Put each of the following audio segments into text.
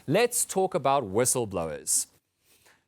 Let's talk about whistleblowers.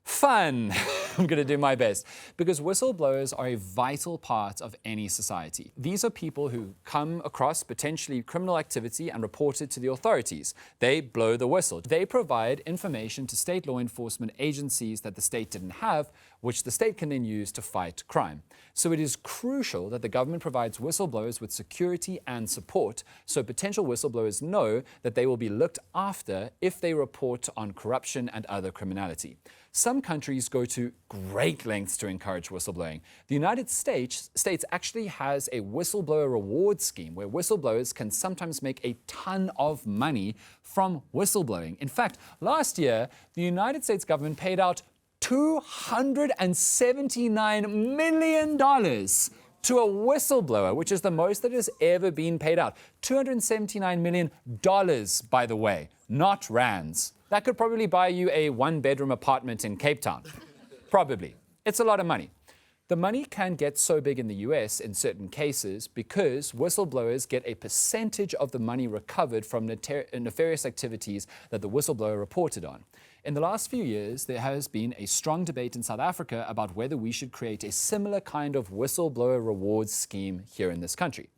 Fun. I'm going to do my best because whistleblowers are a vital part of any society. These are people who come across potentially criminal activity and report it to the authorities. They blow the whistle. They provide information to state law enforcement agencies that the state didn't have, which the state can then use to fight crime. So it is crucial that the government provides whistleblowers with security and support so potential whistleblowers know that they will be looked after if they report on corruption and other criminality. Some countries go to great lengths to encourage whistleblowing. The United States actually has a whistleblower reward scheme where whistleblowers can sometimes make a ton of money from whistleblowing. In fact, last year, the United States government paid out $279 million to a whistleblower, which is the most that has ever been paid out. $279 million, by the way, not rands. That could probably buy you a one-bedroom apartment in Cape Town. Probably. It's a lot of money. The money can get so big in the US in certain cases because whistleblowers get a percentage of the money recovered from nefarious activities that the whistleblower reported on. In the last few years, there has been a strong debate in South Africa about whether we should create a similar kind of whistleblower reward scheme here in this country.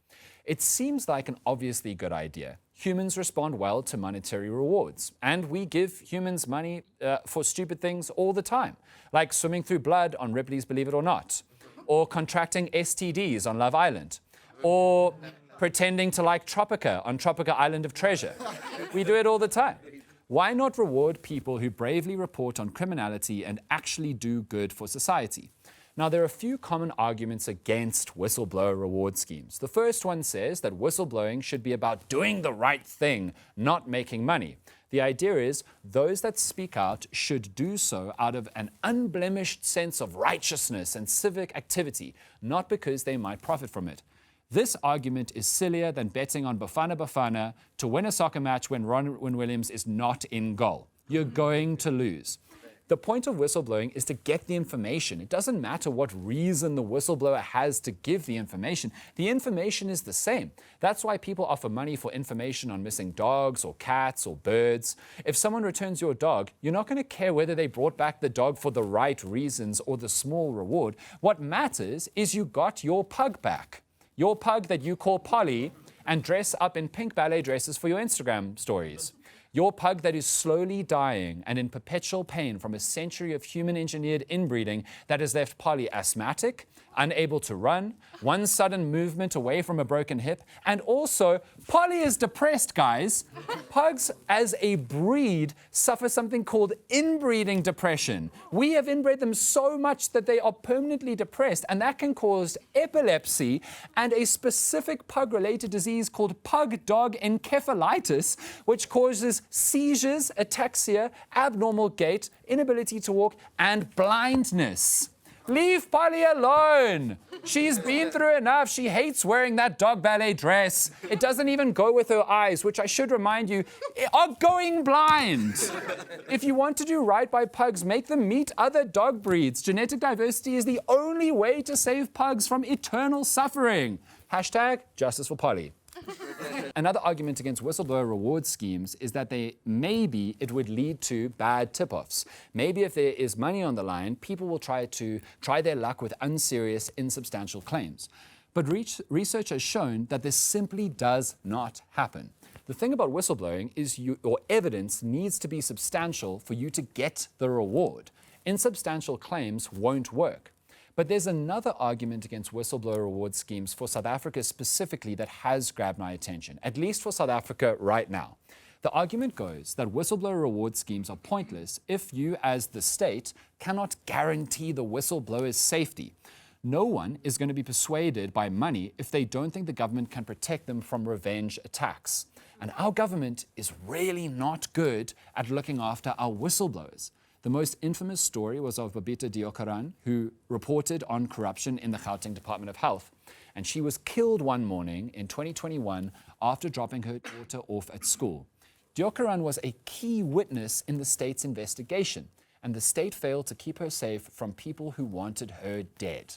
It seems like an obviously good idea. Humans respond well to monetary rewards, and we give humans money for stupid things all the time, like swimming through blood on Ripley's Believe It or Not, or contracting STDs on Love Island, or pretending to like Tropica on Tropica Island of Treasure. We do it all the time. Why not reward people who bravely report on criminality and actually do good for society? Now, there are a few common arguments against whistleblower reward schemes. The first one says that whistleblowing should be about doing the right thing, not making money. The idea is those that speak out should do so out of an unblemished sense of righteousness and civic activity, not because they might profit from it. This argument is sillier than betting on Bafana Bafana to win a soccer match when Ron Williams is not in goal. You're going to lose. The point of whistleblowing is to get the information. It doesn't matter what reason the whistleblower has to give the information. The information is the same. That's why people offer money for information on missing dogs or cats or birds. If someone returns your dog, you're not going to care whether they brought back the dog for the right reasons or the small reward. What matters is you got your pug back. Your pug that you call Polly and dress up in pink ballet dresses for your Instagram stories. Your pug that is slowly dying and in perpetual pain from a century of human-engineered inbreeding that has left Polly asthmatic, unable to run, one sudden movement away from a broken hip, and also, Polly is depressed, guys. Pugs as a breed suffer something called inbreeding depression. We have inbred them so much that they are permanently depressed, and that can cause epilepsy and a specific pug-related disease called pug-dog encephalitis, which causes seizures, ataxia, abnormal gait, inability to walk, and blindness. Leave Polly alone. She's been through enough. She hates wearing that dog ballet dress. It doesn't even go with her eyes, which I should remind you are going blind. If you want to do right by pugs, make them meet other dog breeds. Genetic diversity is the only way to save pugs from eternal suffering. Hashtag justice for Polly. Another argument against whistleblower reward schemes is that maybe it would lead to bad tip-offs. Maybe if there is money on the line, people will try their luck with unserious, insubstantial claims. But research has shown that this simply does not happen. The thing about whistleblowing is your evidence needs to be substantial for you to get the reward. Insubstantial claims won't work. But there's another argument against whistleblower reward schemes for South Africa specifically that has grabbed my attention, at least for South Africa right now. The argument goes that whistleblower reward schemes are pointless if you, as the state, cannot guarantee the whistleblower's safety. No one is going to be persuaded by money if they don't think the government can protect them from revenge attacks. And our government is really not good at looking after our whistleblowers. The most infamous story was of Babita Deokaran, who reported on corruption in the Gauteng Department of Health. And she was killed one morning in 2021 after dropping her daughter off at school. Deokaran was a key witness in the state's investigation, and the state failed to keep her safe from people who wanted her dead.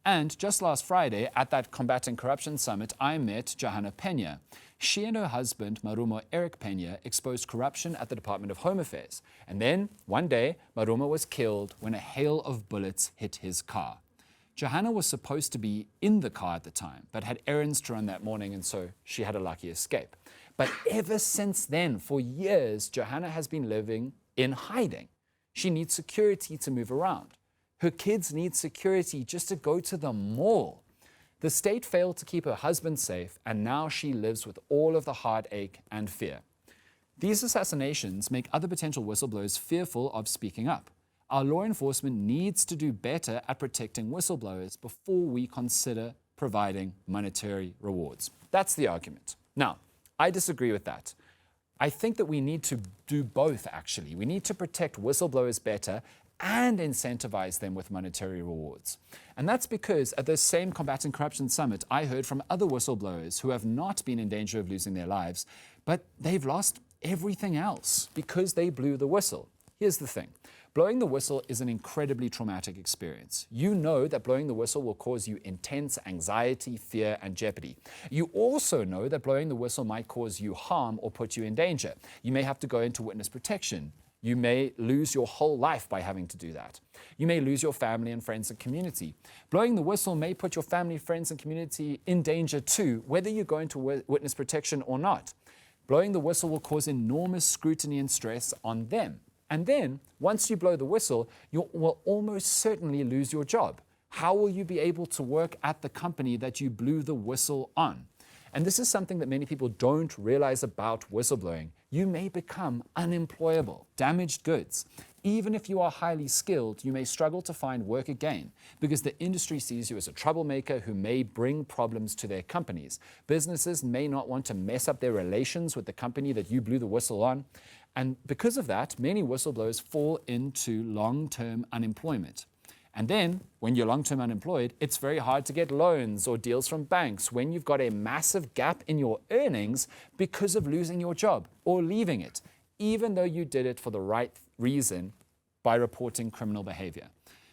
And just last Friday, at that Combating Corruption Summit, I met Johanna Pena. She and her husband, Marumo Eric Pena, exposed corruption at the Department of Home Affairs. And then, one day, Marumo was killed when a hail of bullets hit his car. Johanna was supposed to be in the car at the time, but had errands to run that morning, and so she had a lucky escape. But ever since then, for years, Johanna has been living in hiding. She needs security to move around. Her kids need security just to go to the mall. The state failed to keep her husband safe, and now she lives with all of the heartache and fear. These assassinations make other potential whistleblowers fearful of speaking up. Our law enforcement needs to do better at protecting whistleblowers before we consider providing monetary rewards. That's the argument. Now, I disagree with that. I think that we need to do both, actually. We need to protect whistleblowers better and incentivize them with monetary rewards. And that's because at this same Combating Corruption Summit, I heard from other whistleblowers who have not been in danger of losing their lives, but they've lost everything else because they blew the whistle. Here's the thing. Blowing the whistle is an incredibly traumatic experience. You know that blowing the whistle will cause you intense anxiety, fear, and jeopardy. You also know that blowing the whistle might cause you harm or put you in danger. You may have to go into witness protection. You may lose your whole life by having to do that. You may lose your family and friends and community. Blowing the whistle may put your family, friends, and community in danger too, whether you go into witness protection or not. Blowing the whistle will cause enormous scrutiny and stress on them. And then, once you blow the whistle, you will almost certainly lose your job. How will you be able to work at the company that you blew the whistle on? And this is something that many people don't realize about whistleblowing. You may become unemployable, damaged goods. Even if you are highly skilled, you may struggle to find work again because the industry sees you as a troublemaker who may bring problems to their companies. Businesses may not want to mess up their relations with the company that you blew the whistle on. And because of that, many whistleblowers fall into long-term unemployment. And then, when you're long-term unemployed, it's very hard to get loans or deals from banks when you've got a massive gap in your earnings because of losing your job or leaving it, even though you did it for the right reason by reporting criminal behavior.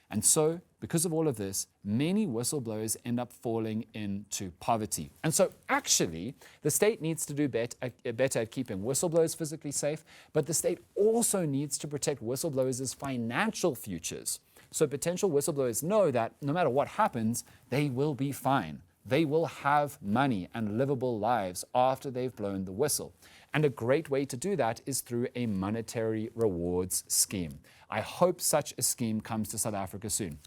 And so, because of all of this, many whistleblowers end up falling into poverty. And so, actually, the state needs to do better at keeping whistleblowers physically safe, but the state also needs to protect whistleblowers' financial futures. So potential whistleblowers know that no matter what happens, they will be fine. They will have money and livable lives after they've blown the whistle. And a great way to do that is through a monetary rewards scheme. I hope such a scheme comes to South Africa soon.